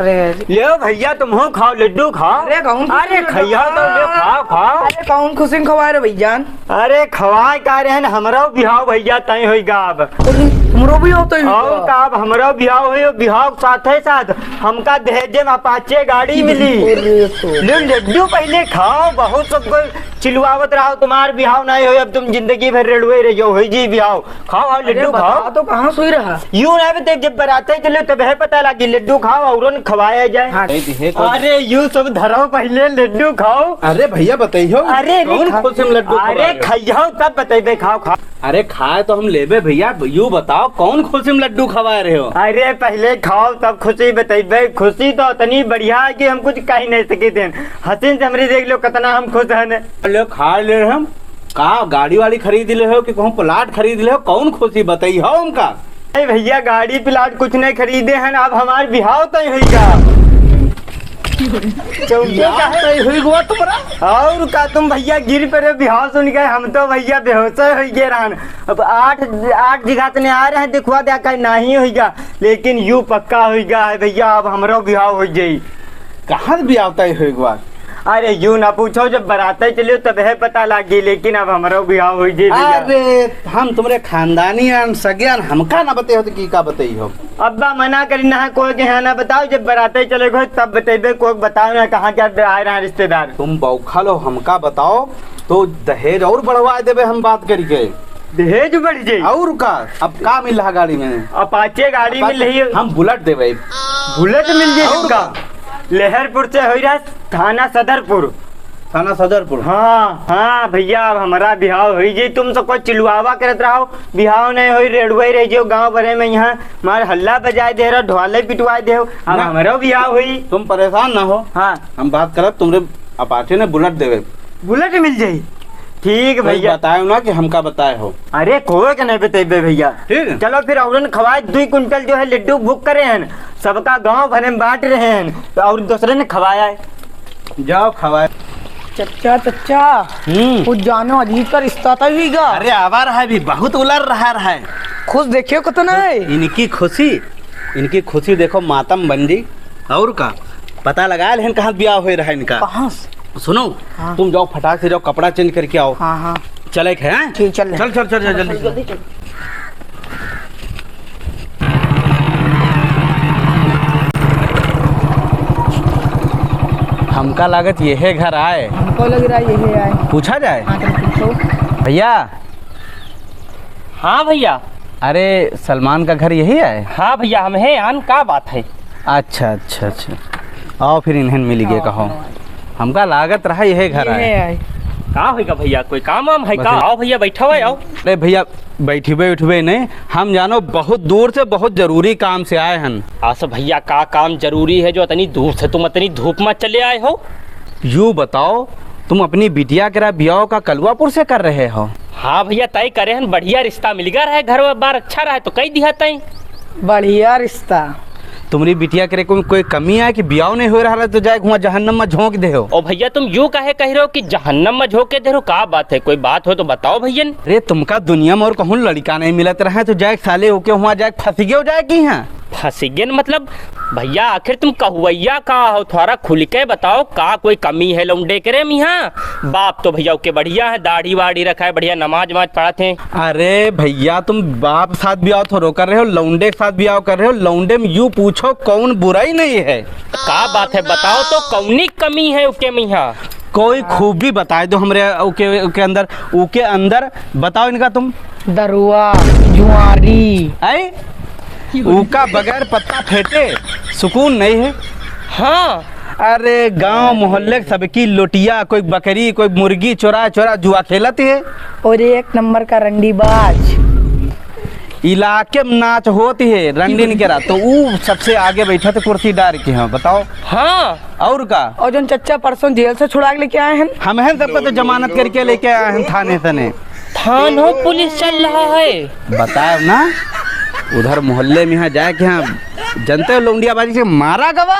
अरे ले भैया तुम हो खाओ लड्डू खाओ। अरे कौन अरे खैया तो ले खाओ खाओ। अरे कौन खुशी खवा रहे भैया? अरे खवाए का रहे हमरो बिहाव भैया तय होइगा अब। तुमरो भी होतो ही और का अब हमरो बिहाव होयो बिहाव साथे साथ हमका दहेजे में अपाचे गाड़ी मिली। ले लड्डू पहले खाओ बहुत सबको चिलवावत रहो तुम्हार बिहाव नहीं हो अब तुम जिंदगी भर रेड़ुए रहो हो जी बिहाव खाओ और लड्डू खाओ। तो कहाँ सोई रहा यूं ना देख जब बराते चले तब है पता लगी लड्डू खाओ और खवाया जाए। हाँ। अरे यूं सब धरो पहले लड्डू खाओ। अरे भैया बताइयो। अरे कौन खुशी में लड्डू अरे खाइयो तब बताइबे खाओ खाओ। अरे खाए तो हम लेबे भैया, यू बताओ कौन खुशी में लड्डू खवा रहे हो? अरे पहले खाओ तब खुशी बताइबे। खुशी तो इतनी बढ़िया है कि हम कुछ कह नहीं सके थे। हसीन से हमरी देख लो कितना हम खुश हैं। ले खा ले रहे हम का गाड़ी वाड़ी खरीद ले हो कि कहूँ प्लाट खरीद ले हो? कौन खुशी बताई हो हमका? अरे भैया गाड़ी प्लाट कुछ नहीं खरीदे हैं अब हमारे बिहाव तय होगा। और का तुम भैया गिर पड़े बिहाव सुन गए हम तो भैया बेहोश हो गए रहन। अब आठ जगह तने आ रहे हैं दिखवा दिया कहीं नहीं होगा लेकिन यू पक्का होगा है भैया अब हमरो बिहाव हो जाई। कहाँ भी आता है एक बार? अरे यूं ना पूछो जब बराते चलियो तब है पता लगी लेकिन अब हमारो बिहाव हो जाई भैया। अरे हम तुम्हारे खानदानी सगेन हमका ना बताई हो तो की का बताई हो? अब्बा मना करी ना कोई के यहाँ ना बताओ जब बराते चले गए तब बतेबे कोई बताओ ना कहाँ क्या आए रहे रिश्तेदार। तुम बौखा लो हमका बताओ तो दहेज और बढ़वा देवे हम बात करके। दहेज बढ़ जाये और का अब का मिल रहा गाड़ी में? अपाचे गाड़ी मिल रही है। हम बुलेट देवे। बुलेट मिल जाये उनका लहरपुर से हो रहा थाना सदरपुर। थाना सदरपुर। हाँ हाँ भैया अब हमारा बिहाव हो जाये। तुम सबको चिलवावा करत रहो बिहाव नहीं हो रेडुआ रह जाओ गाँव भरे में यहाँ मार हल्ला बजाए दे रहो ढोले पिटवाए दे अब हमारा बिहाव हुई। तुम परेशान ना हो। हाँ हम बात करब तुमरे अपाचे ने बुलेट देवे। बुलेट मिल जाये ठीक भैया। बताए ना कि हमका बताए हो। अरे कोई के नहीं बताइबे भैया। ठीक चलो फिर औरन खवाए 2 कुंटल जो है लड्डू बुक करे हैं सबका गांव भरे में बांट रहे हैं और दूसरे ने खवाया है। जाओ खवाए। चच्चा कुछ जानो अजीब का रिश्ता था हीगा। अरे आवा रहा है भी बहुत उलर रहा है। खुश देखियो कितना है इनकी खुशी देखो मातम बंदी। और का पता लगा लेकिन कहाँ ब्याह हो रहा है इनका? कहाँ? सुनो हाँ। तुम जाओ फटाक से जाओ कपड़ा चेंज करके आओ। हाँ हाँ चले हैं? ठीक चल चल चल चल जल्दी जल्दी चल। हमका लागत ये घर आए। हमको लग रहा है यही आए। पूछा जाए? हाँ चल पूछो भैया। हाँ भैया। अरे सलमान का घर यही है? हाँ भैया हम हैं आन का बात है। अच्छा अच्छा अच्छा आओ फिर इन्हें मिल गए कहो। हमका लागत रहा यही घर है। का होगा भैया कोई काम वाम है का? आओ भैया बैठा हुआ आओ। अरे भैया बैठिबे उठबे नहीं हम जानो बहुत दूर से बहुत जरूरी काम से आए हैं। आस भैया का काम जरूरी है जो इतनी दूर से तुम इतनी धूप में चले आए हो? यूँ बताओ तुम अपनी बिटिया के ब्याह का कलवापुर से कर रहे हो? हाँ भैया तय करे हैं बढ़िया रिश्ता मिल गया रहे घर बार अच्छा रहा तो कई दिया तय। बढ़िया रिश्ता। तुम्हारी बिटिया करे कोई कमी है कि ब्याह नहीं हो रहा तो जाए वहाँ जहन्नम में झोंक दे हो? ओ भैया तुम यूँ काहे कह रहे हो कि जहन्नम में झोंके दे रहे हो? का बात है कोई बात हो तो बताओ भैया। अरे तुमका दुनिया में और कहूँ लड़का नहीं मिलत रहा तो जाए साले होके वहाँ जाए फंस गए हो जाए की यहाँ फंसिगेन मतलब भैया आखिर तुम कहुवैया का हो थोड़ा खुल के बताओ का कोई कमी है लौंडे करे यहाँ? बाप तो भैया के बढ़िया है दाढ़ी वाड़ी रखा है बढ़िया नमाज वमाज पढ़ाते हैं। अरे भैया तुम बाप साथ ब्याह थोड़ो कर रहे हो लौंडे के साथ ब्याह कर रहे हो। लौंडे में यूँ पूछो कौन बुराई नहीं है? का बात है बताओ तो कौनी कमी है उके में यहाँ? कोई खूबी बताए दो हमरे उके अंदर बताओ इनका तुम। दरुआ जुआरी आई उका बगैर पत्ता फेंटे सुकून नहीं है। हाँ अरे गांव मोहल्ले सबकी लोटिया कोई बकरी कोई मुर्गी चोरा चोरा जुआ खेलती है और 1 नंबर का रंडीबाज। इलाके में नाच होती है रंडी निकरा तो वो सबसे आगे बैठा थे कुर्सी डार के। हाँ बताओ। हाँ और का और जो चच्चा परसों जेल से छुड़ा के लेके आए हैं हम हैं सबको तो जमानत करके लेके आए हैं थाने से। थाना पुलिस चल रहा है बताओ ना उधर मोहल्ले में यहाँ जाए के यहाँ जनते लौंडियाबाजी से मारा गवा।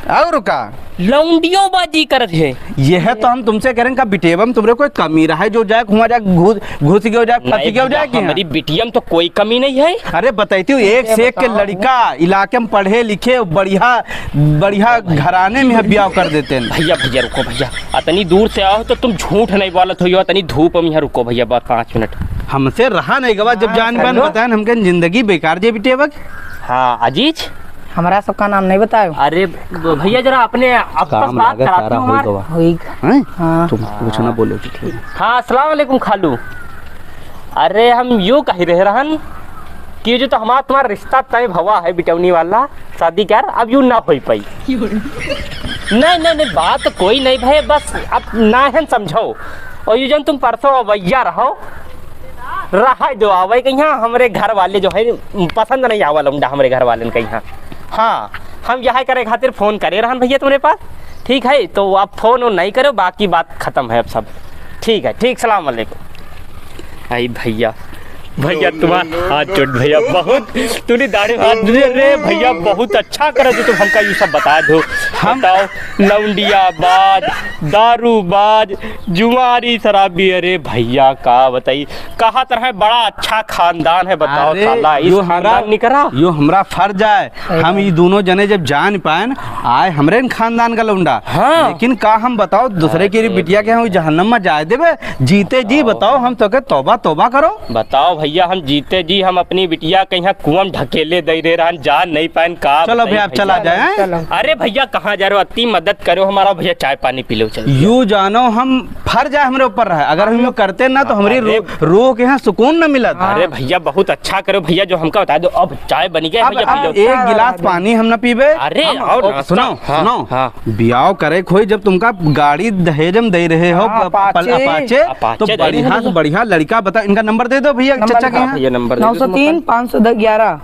और का लौंडियो बाजी करत है। यह तो हम तुमसे कह रहे हैं का बिटेबम तुमरे कोई कमी रहा है जो जाए हुआ जाए घुस के हो जाए फंसी के हो जाए कि हमारी बिटियम तो कोई कमी नहीं है। अरे बताती हूँ एक से एक के लड़का इलाके में पढ़े लिखे बढ़िया बढ़िया घराने में ब्याह कर देते हैं। भैया भैया रुको भैया, अतनी दूर से आओ तो तुम झूठ नहीं बोलत हो, अतनी धूप में यहाँ रुको भैया बस 5 मिनट। हमसे रहा नहीं गवा जब जान पान बताए हमके जिंदगी बेकार जे बिटेबक। हाँ अजीज, हमारा सबका नाम नहीं बतायो। अरे भैया जरा अपने आपस काम बात लागत कराते सारा हो हो हमारे। गवा होई हाँ तुम कुछ ना बोलो। हाँ अस्सलाम वालेकुम खालू। अरे हम यूँ कह रहे रहन कि जो तो हमारा तुम्हारा रिश्ता तय भवा है बिटौनी वाला शादी कर, अब यूँ ना हो पाई। नहीं नहीं नहीं बात तो कोई नहीं भाई, बस अब ना है समझो। और ये जन तुम परसों अवैया रहो रहा जो आवे कहीं हमारे घर वाले जो है पसंद नहीं आवा लौंडा हमारे घर वाले कहीं। हाँ हम यह करे खातिर फोन करे रहन भैया तुम्हारे पास, ठीक है तो आप फोन नहीं करो, बाकी बात खत्म है अब सब ठीक है। ठीक सलाम वालेकुम। आई भैया भैया तुम्हारा हाथ चोट भैया, बहुत तूने दाढ़ी हाथ रे भैया बहुत अच्छा करे जो तुम हमका ये सब बता दो। हम बताओ लौंडियाबाज दारूबाज जुआरी शराबी, अरे भैया का बताइए कहा तरह बड़ा अच्छा खानदान है बताओ। साला इस खानदान निकरा यो हमरा फर्ज है, हम ये दोनों जने जब जान पाए आए हमरे खानदान का लौंडा। हाँ। लेकिन का हम बताओ दूसरे की बिटिया के हम जहन्नम में जाए देवे जीते जी। बताओ हम तो के तौबा तौबा करो। बताओ भैया हम जीते जी हम अपनी बिटिया कहीं कुआं ढकेले दे रहे रहन जा नहीं पान का। चलो भैया आप चला जाए। अरे भैया कहाँ जा रहे हो, अति मदद करो हमारा भैया, चाय पानी पी लो। चलो यू जानो हम फर्ज है हमरे ऊपर रहे, अगर हम करते ना तो हमारी रूह के यहाँ सुकून न मिला। अरे भैया बहुत अच्छा करो भैया जो हमका बता दो। अब चाय बनी गई भैया पी लो। एक गिलास पानी हम न पीबे। अरे और सुनो सुनो हाँ। ब्याह करे खोई जब तुमका गाड़ी दहेज में दे रहे हो अपाचे तो बढ़िया से बढ़िया लड़का बता। इनका नंबर दे दो भैया चचा के भैया नंबर 903 511।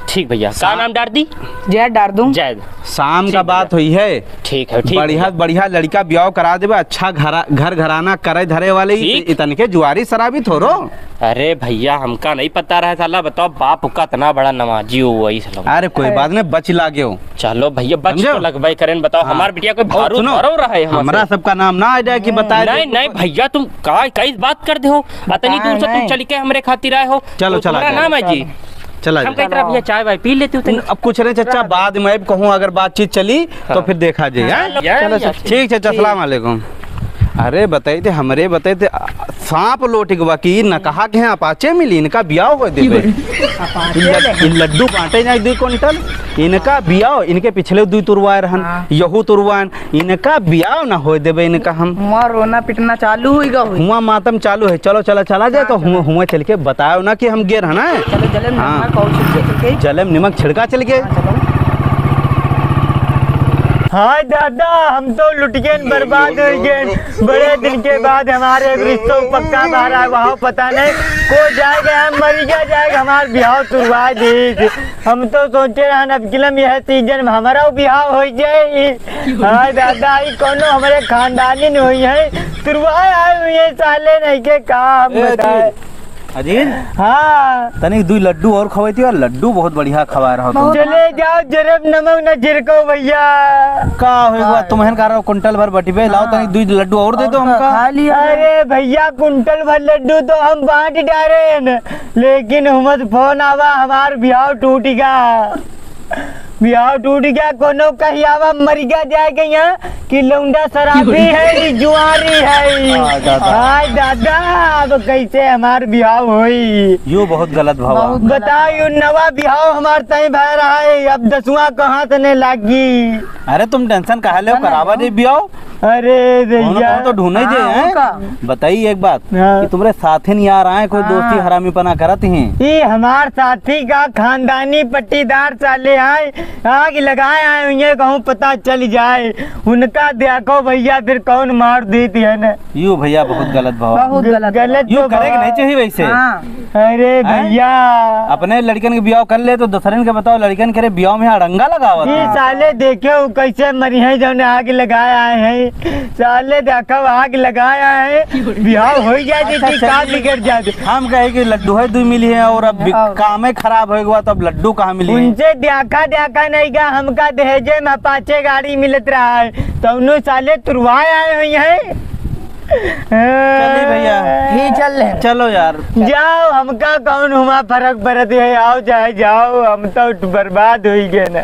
ठीक भैया का नाम डाल दी? जय डार दूं। जय शाम का बात हुई है। ठीक है। बढ़िया बढ़िया लड़का ब्याह करा देवे, अच्छा घर घराना करे धरे वाले इतन के जुआरी शराबी थोरो। अरे भैया हमका नहीं पता रहा साला, बताओ बाप का इतना बड़ा नमाजी हो वही साला। अरे कोई बात नहीं बच लागे हो। चलो भैया बच तो लगवाई करें। बताओ हमार बिटिया कोई भारू रहा है हमारा सबका नाम ना आ जाए कि बताए। नहीं नहीं भैया तुम कई बात कर दे हो, इतनी दूर से तुम चल के हमारे खातिर आए हो। चलो चला नाम है जी। चला हम कहीं तरह भैया चाय वाय पी लेते हो। अब कुछ नहीं चचा बाद में कहूँ अगर बातचीत चली तो फिर देखा जाए। ठीक चचा सलाम वालेकुम। अरे बताई थे हमरे बताई थे सांप लोट वकील न कहा के हैं अपाचे मिली इनका ब्याह हो देवे। लड्डू बांटे जाए 2 क्विंटल इनका ब्याह इनके पिछले 2 तुरवाए रहन यहू तुरवान इनका ब्याह न हो देवे। इनका हम हुआ रोना पिटना चालू हुईगा हुआ मातम चालू है। चलो चला चला जाए तो हुआ चल के बताओ ना कि हम गे रहना है। जलम नमक छिड़का चल के। हाँ दादा हम तो लुट गए बर्बाद हो गए। बड़े दिन के बाद हमारे रिश्तों पक्का मारा है वहाँ पता नहीं को जाएगा हम मर जाएगा हमारा ब्याह तुरवा दी। हम तो सोचे रहन अब किलम यह सीजन में हमारा ब्याह हो जाए। हाँ दादा ये कोनो हमारे खानदानी नहीं हुई है तुरवाए आए हुए साले नहीं के काम बताए। अजीज हाँ तनिक 2 लड्डू और खवाई थी और लड्डू बहुत बढ़िया खवा रहा हो। चले जाओ जरब नमक न झिड़को भैया। का होगा तुम्हें का रहा कुंटल भर बटी पे लाओ तनिक 2 लड्डू और दे दो हमका। अरे भैया कुंटल भर लड्डू तो हम बांट डाले लेकिन हमद फोन आवा हमार ब्याह टूट गया कोनो कही आवा मर जाएगा यहाँ कि लौंडा शराबी है जुआरी है। हाय दादा अब कैसे हमार ब्याह हुई। यो बहुत गलत भाव बताओ नवा ब्याह हमार तय भय रहा है अब 10वां कहाँ से नहीं लागी। अरे तुम टेंशन कहा ले करावा दे ब्याह। अरे भैया तो ढूंढे जे हैं। बताइए एक बात कि तुम्हारे साथी नहीं आ रहा है कोई दोस्ती हरामी पना करत हैं। ये हमार साथी का खानदानी पट्टीदार चाले आए आग लगाए आए उन्हें कहूँ पता चल जाए उनका देखो भैया फिर कौन मार देती है ना। यू भैया बहुत गलत भाव गलत यू करेगा नहीं चाहिए वैसे। अरे भैया अपने लड़कन के ब्याह कर ले तो दूसरे के बताओ लड़कन करे ब्याह में अड़ंगा लगावा ये साले देखो कैसे मरी है जौन आग लगाया है साले देखो आग लगाया है बिहाव हो गया जैसे का बिगड़ जाते। हम कहे कि लड्डू है दू मिली है और अब काम ही खराब हो गया तो अब लड्डू कहाँ मिली है? उनसे देखा नहीं गा हमका दहेजे में 5 गाड़ी मिलत रहा है तो उन्होंने साले तुरवाए आए हुई है। चलिए भैया ही चल ले चलो यार जाओ हमका कौन हुआ फर्क पड़त है आओ जाए जाओ हम तो बर्बाद हो गए ना।